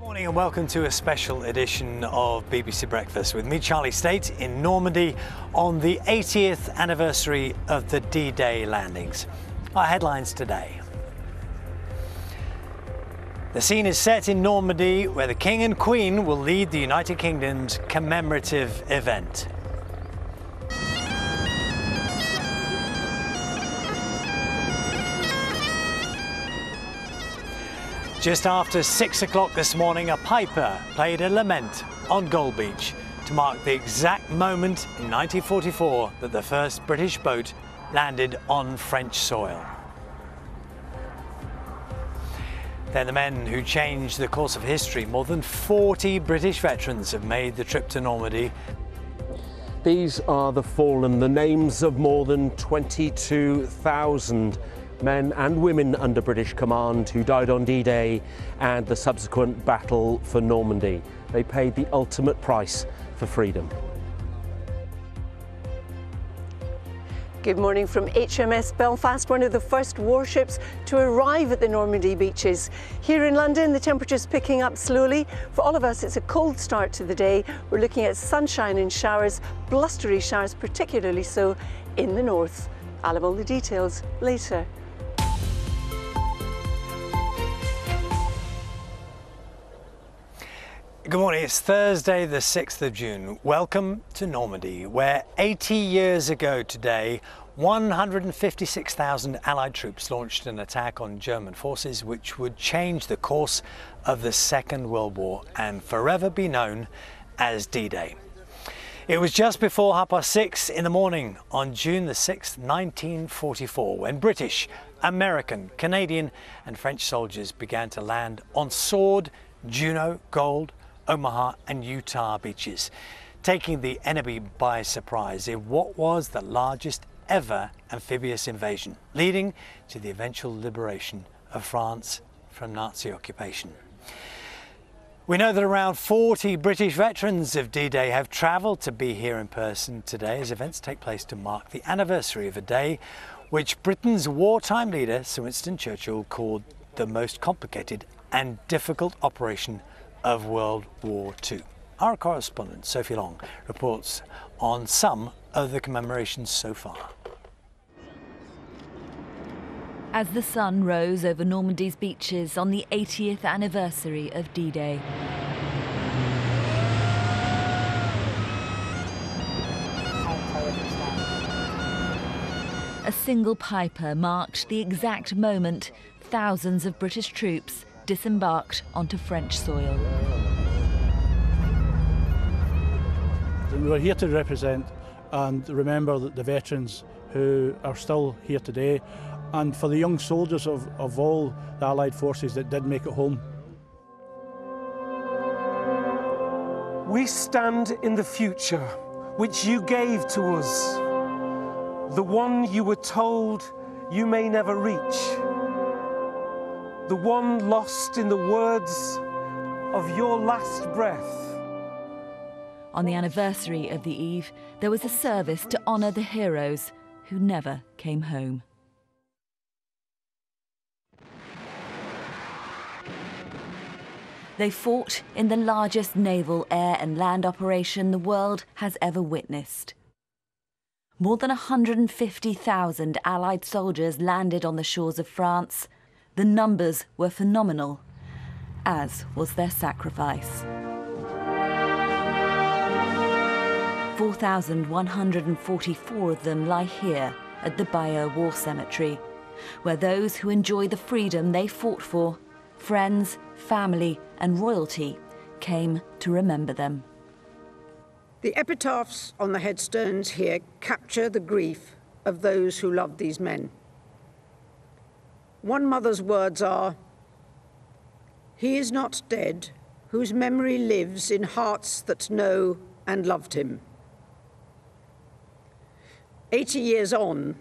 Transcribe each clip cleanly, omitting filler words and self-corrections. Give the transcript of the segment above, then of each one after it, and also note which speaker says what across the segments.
Speaker 1: Morning and welcome to a special edition of BBC Breakfast with me, Charlie State, in Normandy on the 80th anniversary of the D-Day landings. Our headlines today. The scene is set in Normandy, where the King and Queen will lead the United Kingdom's commemorative event. Just after 6 o'clock this morning, a piper played a lament on Gold Beach to mark the exact moment in 1944 that the first British boat landed on French soil. They're the men who changed the course of history. More than 40 British veterans have made the trip to Normandy.
Speaker 2: These are the fallen, the names of more than 22,000 men and women under British command who died on D-Day and the subsequent battle for Normandy. They paid the ultimate price for freedom.
Speaker 3: Good morning from HMS Belfast, one of the first warships to arrive at the Normandy beaches. Here in London, the temperature's picking up slowly. For all of us, it's a cold start to the day. We're looking at sunshine and showers, blustery showers, particularly so in the north. I'll have all the details later.
Speaker 1: Good morning, it's Thursday the 6th of June. Welcome to Normandy, where 80 years ago today, 156,000 Allied troops launched an attack on German forces which would change the course of the Second World War and forever be known as D-Day. It was just before 6:30 in the morning on June the 6th, 1944, when British, American, Canadian and French soldiers began to land on Sword, Juno, Gold, Omaha and Utah beaches, taking the enemy by surprise in what was the largest ever amphibious invasion, leading to the eventual liberation of France from Nazi occupation. We know that around 40 British veterans of D-Day have travelled to be here in person today as events take place to mark the anniversary of a day which Britain's wartime leader, Sir Winston Churchill, called the most complicated and difficult operation of World War II. Our correspondent, Sophie Long, reports on some of the commemorations so far.
Speaker 4: As the sun rose over Normandy's beaches on the 80th anniversary of D-Day. A single piper marked the exact moment thousands of British troops disembarked onto French soil.
Speaker 5: We're here to represent and remember the veterans who are still here today, and for the young soldiers of all the Allied forces that did make it home.
Speaker 6: We stand in the future which you gave to us, the one you were told you may never reach, the one lost in the words of your last breath.
Speaker 4: On the anniversary of the eve, there was a service to honour the heroes who never came home. They fought in the largest naval air and land operation the world has ever witnessed. More than 150,000 Allied soldiers landed on the shores of France. The numbers were phenomenal, as was their sacrifice. 4,144 of them lie here at the WWII War Cemetery, where those who enjoy the freedom they fought for, friends, family and royalty, came to remember them.
Speaker 7: The epitaphs on the headstones here capture the grief of those who loved these men. One mother's words are, "He is not dead, whose memory lives in hearts that know and loved him." 80 years on,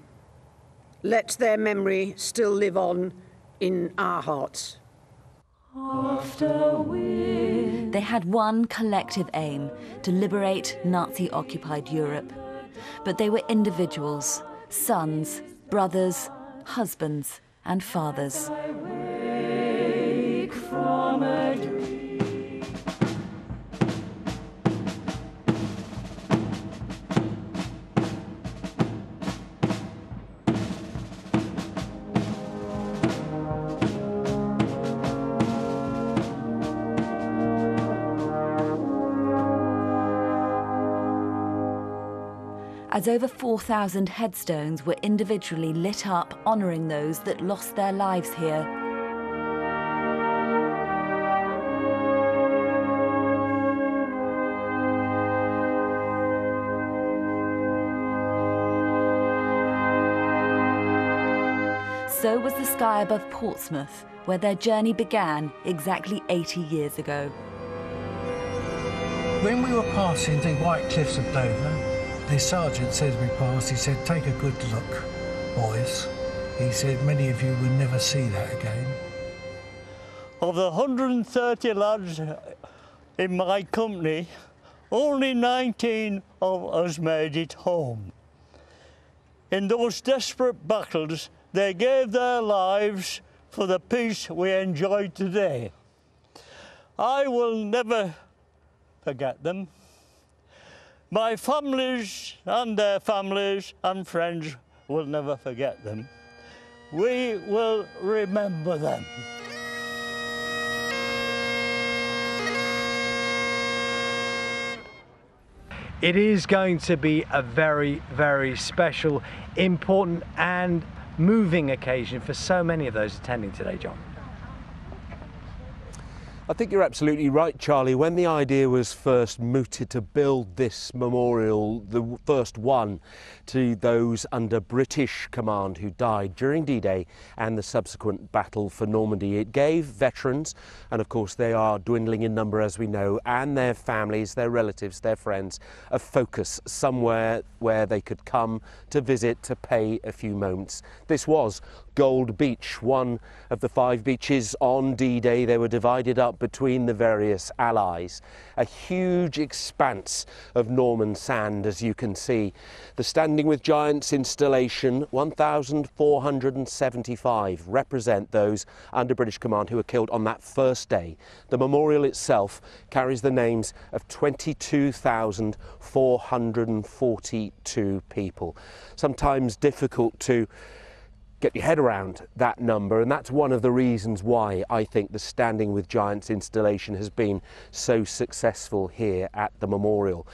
Speaker 7: let their memory still live on in our hearts.
Speaker 4: They had one collective aim, to liberate Nazi-occupied Europe. But they were individuals, sons, brothers, husbands and fathers.
Speaker 8: I wake from a dream.
Speaker 4: as over 4,000 headstones were individually lit up honouring those that lost their lives here. So was the sky above Portsmouth, where their journey began exactly 80 years ago.
Speaker 8: When we were passing the White Cliffs of Dover, the sergeant said as we passed, he said, "Take a good look, boys." He said, "Many of you will never see that again."
Speaker 9: Of the 130 lads in my company, only 19 of us made it home. In those desperate battles, they gave their lives for the peace we enjoy today. I will never forget them. My families and their families and friends will never forget them. We will remember them.
Speaker 1: It is going to be a very, very special, important and moving occasion for so many of those attending today, John.
Speaker 2: I think you're absolutely right, Charlie. When the idea was first mooted to build this memorial, the first one to those under British command who died during D-Day and the subsequent battle for Normandy, it gave veterans, and of course they are dwindling in number as we know, and their families, their relatives, their friends, a focus somewhere where they could come to visit, to pay a few moments. This was Gold Beach, one of the 5 beaches on D-Day. They were divided up between the various allies. A huge expanse of Norman sand, as you can see. The Standing with Giants installation, 1,475 represent those under British command who were killed on that first day. The memorial itself carries the names of 22,442 people. Sometimes difficult to get your head around that number, and that's one of the reasons why I think the Standing with Giants installation has been so successful here at the memorial.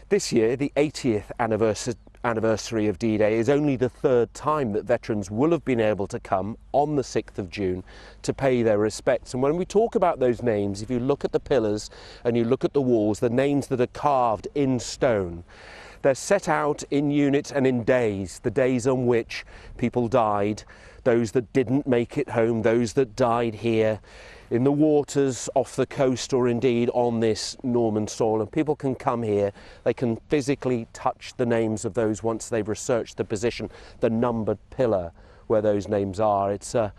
Speaker 2: This year, the 80th anniversary of D-Day, is only the 3rd time that veterans will have been able to come on the 6th of June to pay their respects. And when we talk about those names, if you look at the pillars and you look at the walls, the names that are carved in stone, they're set out in units and in days, the days on which people died, those that didn't make it home, those that died here in the waters off the coast or indeed on this Norman soil. And people can come here, they can physically touch the names of those once they've researched the position, the numbered pillar where those names are. It's a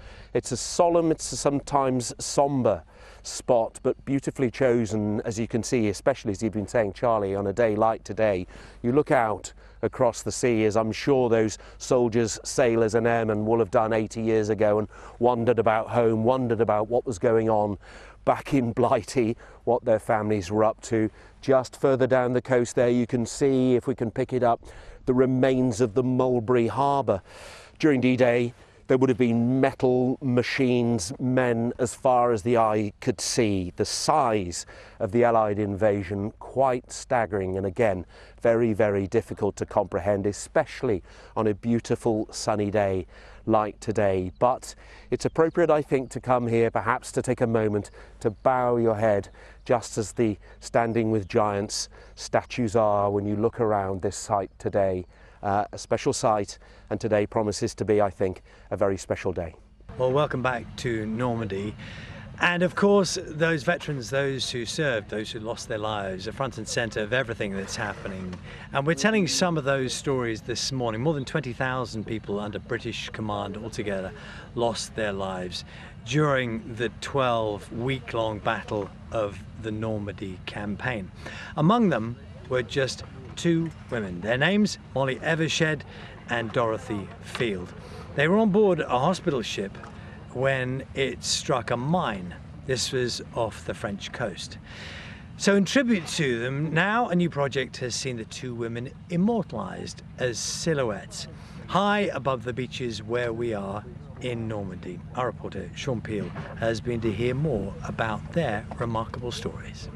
Speaker 2: solemn, it's a sometimes sombre spot, but beautifully chosen, as you can see, especially as you've been saying, Charlie, on a day like today. You look out across the sea, as I'm sure those soldiers, sailors and airmen will have done 80 years ago, and wondered about home, wondered about what was going on back in Blighty, what their families were up to. Just further down the coast there, you can see, if we can pick it up, the remains of the Mulberry Harbour. During D-Day, there would have been metal machines, men as far as the eye could see. The size of the Allied invasion, quite staggering, and again, very, very difficult to comprehend, especially on a beautiful sunny day like today. But it's appropriate, I think, to come here, perhaps to take a moment to bow your head, just as the Standing with Giants statues are when you look around this site today. A special site, and today promises to be, I think, a very special day.
Speaker 1: Well, welcome back to Normandy. And of course, those veterans, those who served, those who lost their lives, are front and centre of everything that's happening. And we're telling some of those stories this morning. More than 20,000 people under British command altogether lost their lives during the 12-week-long battle of the Normandy campaign. Among them were just 2 women. Their names, Molly Evershed and Dorothy Field. They were on board a hospital ship when it struck a mine. This was off the French coast. So in tribute to them, now a new project has seen the 2 women immortalised as silhouettes high above the beaches where we are in Normandy. Our reporter Sean Peel has been to hear more about their remarkable stories.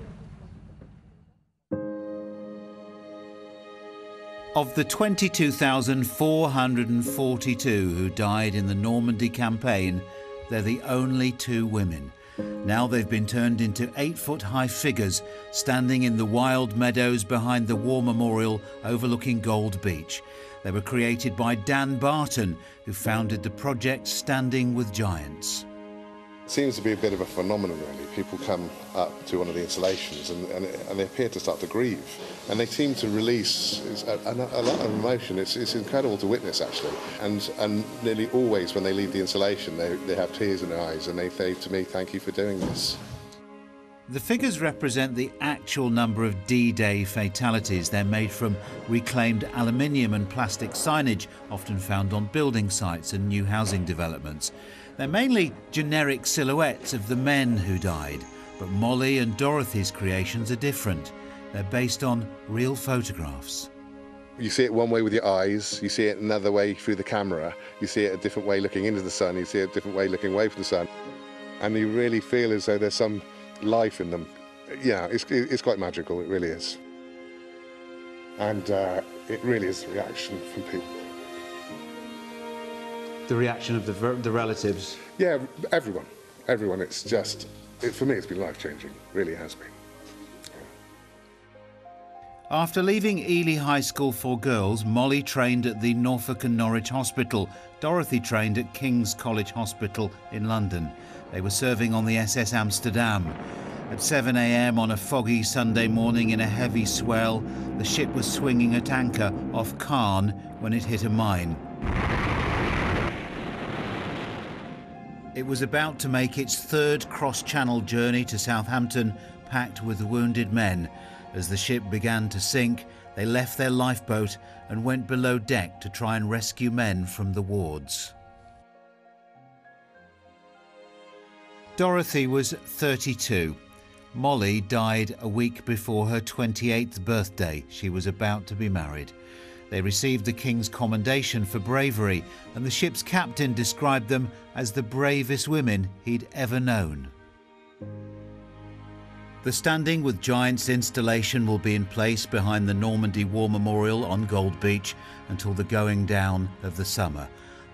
Speaker 10: Of the 22,442 who died in the Normandy campaign, they're the only 2 women. Now they've been turned into 8-foot-high figures standing in the wild meadows behind the War Memorial overlooking Gold Beach. They were created by Dan Barton, who founded the project Standing with Giants.
Speaker 11: It seems to be a bit of a phenomenon, really. People come up to one of the installations and they appear to start to grieve. And they seem to release a lot of emotion. It's incredible to witness, actually. And nearly always when they leave the installation, they have tears in their eyes and they say to me, "Thank you for doing this."
Speaker 10: The figures represent the actual number of D-Day fatalities. They're made from reclaimed aluminium and plastic signage, often found on building sites and new housing developments. They're mainly generic silhouettes of the men who died, but Molly and Dorothy's creations are different. They're based on real photographs.
Speaker 11: You see it one way with your eyes, you see it another way through the camera, you see it a different way looking into the sun, you see it a different way looking away from the sun, and you really feel as though there's some life in them. Yeah, it's quite magical, it really is. And it really is the reaction from people.
Speaker 10: The reaction of the relatives?
Speaker 11: Yeah, everyone. It's just, for me, it's been life-changing. It really has been.
Speaker 10: After leaving Ely High School for Girls, Molly trained at the Norfolk and Norwich Hospital. Dorothy trained at King's College Hospital in London. They were serving on the SS Amsterdam. At 7 a.m. on a foggy Sunday morning in a heavy swell, the ship was swinging at anchor off Caen when it hit a mine. It was about to make its 3rd cross-channel journey to Southampton, packed with wounded men. As the ship began to sink, they left their lifeboat and went below deck to try and rescue men from the wards. Dorothy was 32. Molly died a week before her 28th birthday. She was about to be married. They received the King's Commendation for bravery, and the ship's captain described them as the bravest women he'd ever known. The Standing with Giants installation will be in place behind the Normandy War Memorial on Gold Beach until the going down of the summer.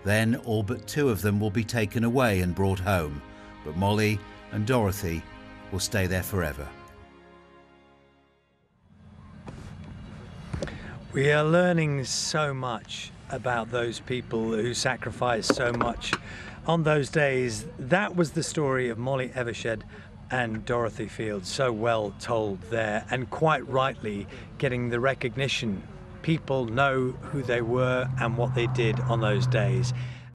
Speaker 10: Then all but 2 of them will be taken away and brought home, but Molly and Dorothy will stay there forever.
Speaker 1: We are learning so much about those people who sacrificed so much on those days. That was the story of Molly Evershed and Dorothy Field, so well told there, and quite rightly getting the recognition. People know who they were and what they did on those days.